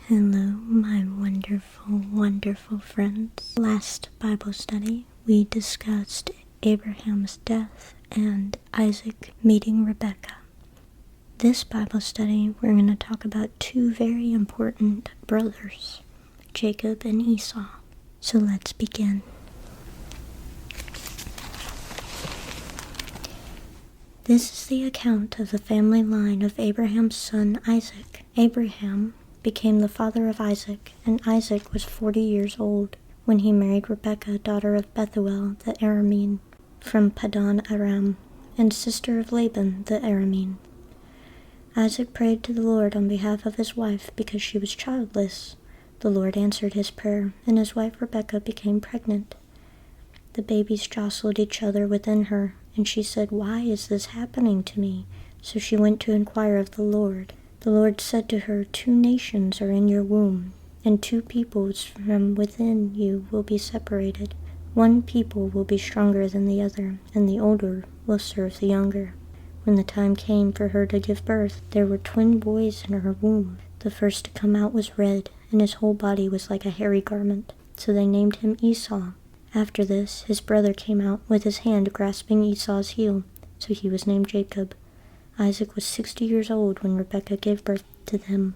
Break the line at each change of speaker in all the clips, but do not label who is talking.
Hello, my wonderful, wonderful friends. Last Bible study, we discussed Abraham's death and Isaac meeting Rebekah. This Bible study, we're going to talk about two very important brothers, Jacob and Esau. So let's begin. This is the account of the family line of Abraham's son Isaac. Abraham became the father of Isaac, and Isaac was 40 years old when he married Rebekah, daughter of Bethuel the Aramean, from Paddan Aram, and sister of Laban the Aramean. Isaac prayed to the Lord on behalf of his wife because she was childless. The Lord answered his prayer, and his wife Rebekah became pregnant. The babies jostled each other within her, and she said, "Why is this happening to me?" So she went to inquire of the Lord. The Lord said to her, "Two nations are in your womb, and two peoples from within you will be separated. One people will be stronger than the other, and the older will serve the younger." When the time came for her to give birth, there were twin boys in her womb. The first to come out was red, and his whole body was like a hairy garment. So they named him Esau. After this, his brother came out with his hand grasping Esau's heel, so he was named Jacob. Isaac was 60 years old when Rebekah gave birth to them.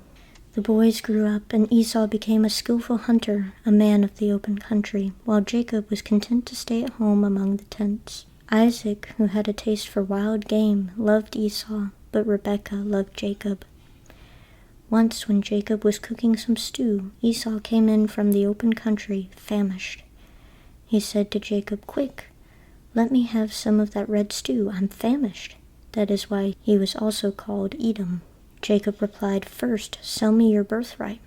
The boys grew up, and Esau became a skillful hunter, a man of the open country, while Jacob was content to stay at home among the tents. Isaac, who had a taste for wild game, loved Esau, but Rebekah loved Jacob. Once, when Jacob was cooking some stew, Esau came in from the open country, famished. He said to Jacob, "Quick, let me have some of that red stew. I'm famished." That is why he was also called Edom. Jacob replied, "First, sell me your birthright."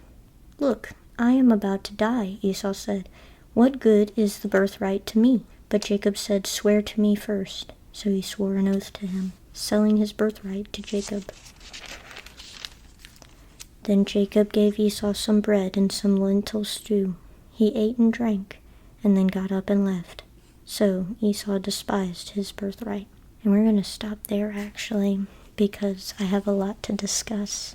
"Look, I am about to die," Esau said. "What good is the birthright to me?" But Jacob said, "Swear to me first." So he swore an oath to him, selling his birthright to Jacob. Then Jacob gave Esau some bread and some lentil stew. He ate and drank, and then got up and left. So Esau despised his birthright. And we're going to stop there, actually, because I have a lot to discuss.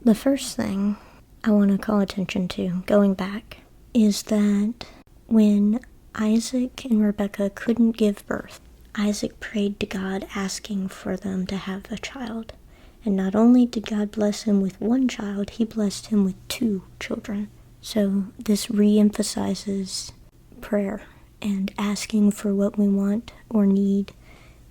The first thing I want to call attention to, going back, is that when Isaac and Rebekah couldn't give birth, Isaac prayed to God asking for them to have a child. And not only did God bless him with one child, he blessed him with 2 children. So this re-emphasizes prayer and asking for what we want or need,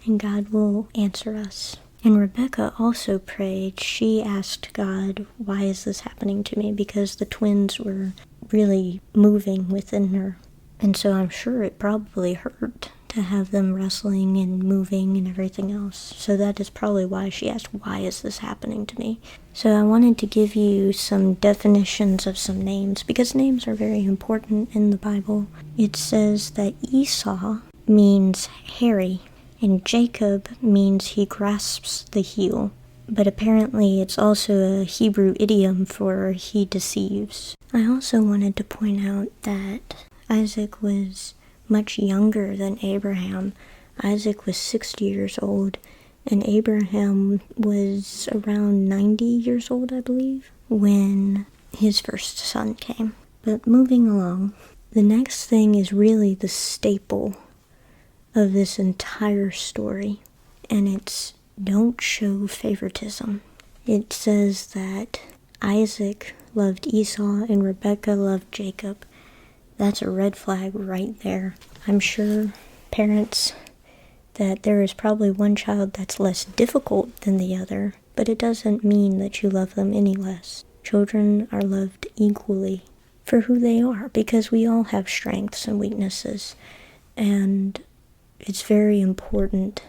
and God will answer us. And Rebekah also prayed. She asked God, "Why is this happening to me?" Because the twins were really moving within her. And so I'm sure it probably hurt to have them wrestling and moving and everything else. So that is probably why she asked, "Why is this happening to me?" So I wanted to give you some definitions of some names, because names are very important in the Bible. It says that Esau means hairy, and Jacob means he grasps the heel. But apparently it's also a Hebrew idiom for he deceives. I also wanted to point out that Isaac was much younger than Abraham. Isaac was 60 years old, and Abraham was around 90 years old, I believe, when his first son came. But moving along, the next thing is really the staple of this entire story, and it's don't show favoritism. It says that Isaac loved Esau and Rebekah loved Jacob. That's a red flag right there. I'm sure, parents, that there is probably one child that's less difficult than the other, but it doesn't mean that you love them any less. Children are loved equally for who they are, because we all have strengths and weaknesses, and it's very important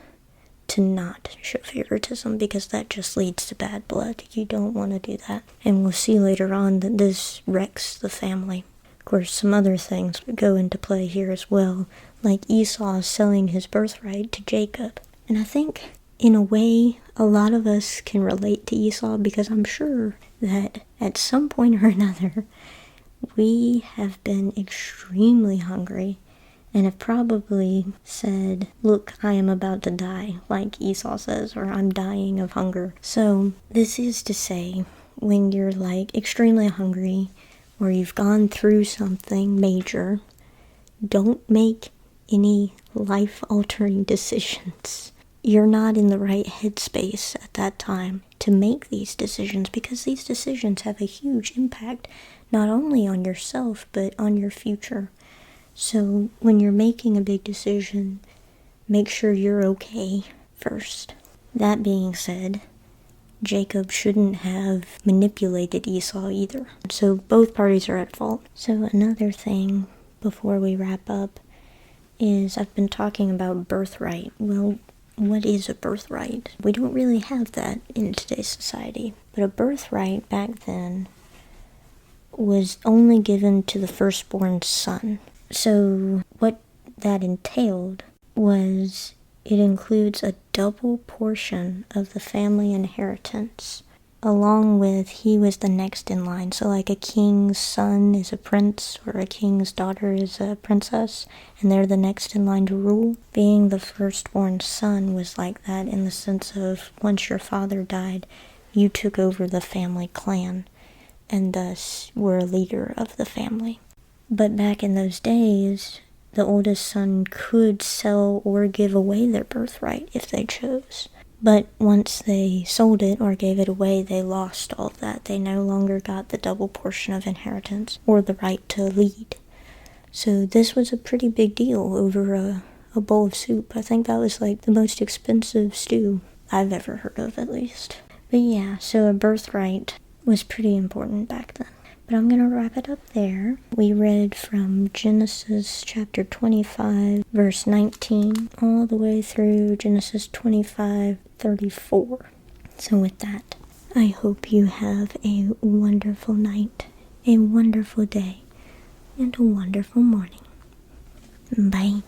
to not show favoritism, because that just leads to bad blood. You don't want to do that. And we'll see later on that this wrecks the family. Of course, some other things go into play here as well, like Esau selling his birthright to Jacob. And I think, in a way, a lot of us can relate to Esau, because I'm sure that at some point or another, we have been extremely hungry and have probably said, "Look, I am about to die," like Esau says, or "I'm dying of hunger." So this is to say, when you're like extremely hungry or you've gone through something major, don't make any life-altering decisions. You're not in the right headspace at that time to make these decisions, because these decisions have a huge impact not only on yourself but on your future. So when you're making a big decision, make sure you're okay first. That being said, Jacob shouldn't have manipulated Esau either. So both parties are at fault. So another thing before we wrap up is I've been talking about birthright. Well, what is a birthright? We don't really have that in today's society. But a birthright back then was only given to the firstborn son. So what that entailed was it includes a double portion of the family inheritance, along with he was the next in line. So like a king's son is a prince, or a king's daughter is a princess, and they're the next in line to rule. Being the firstborn son was like that in the sense of once your father died, you took over the family clan, and thus were a leader of the family. But back in those days, the oldest son could sell or give away their birthright if they chose. But once they sold it or gave it away, they lost all of that. They no longer got the double portion of inheritance or the right to lead. So this was a pretty big deal over a bowl of soup. I think that was like the most expensive stew I've ever heard of, at least. But yeah, so a birthright was pretty important back then. But I'm going to wrap it up there. We read from Genesis chapter 25, verse 19, all the way through Genesis 25:34. So with that, I hope you have a wonderful night, a wonderful day, and a wonderful morning. Bye.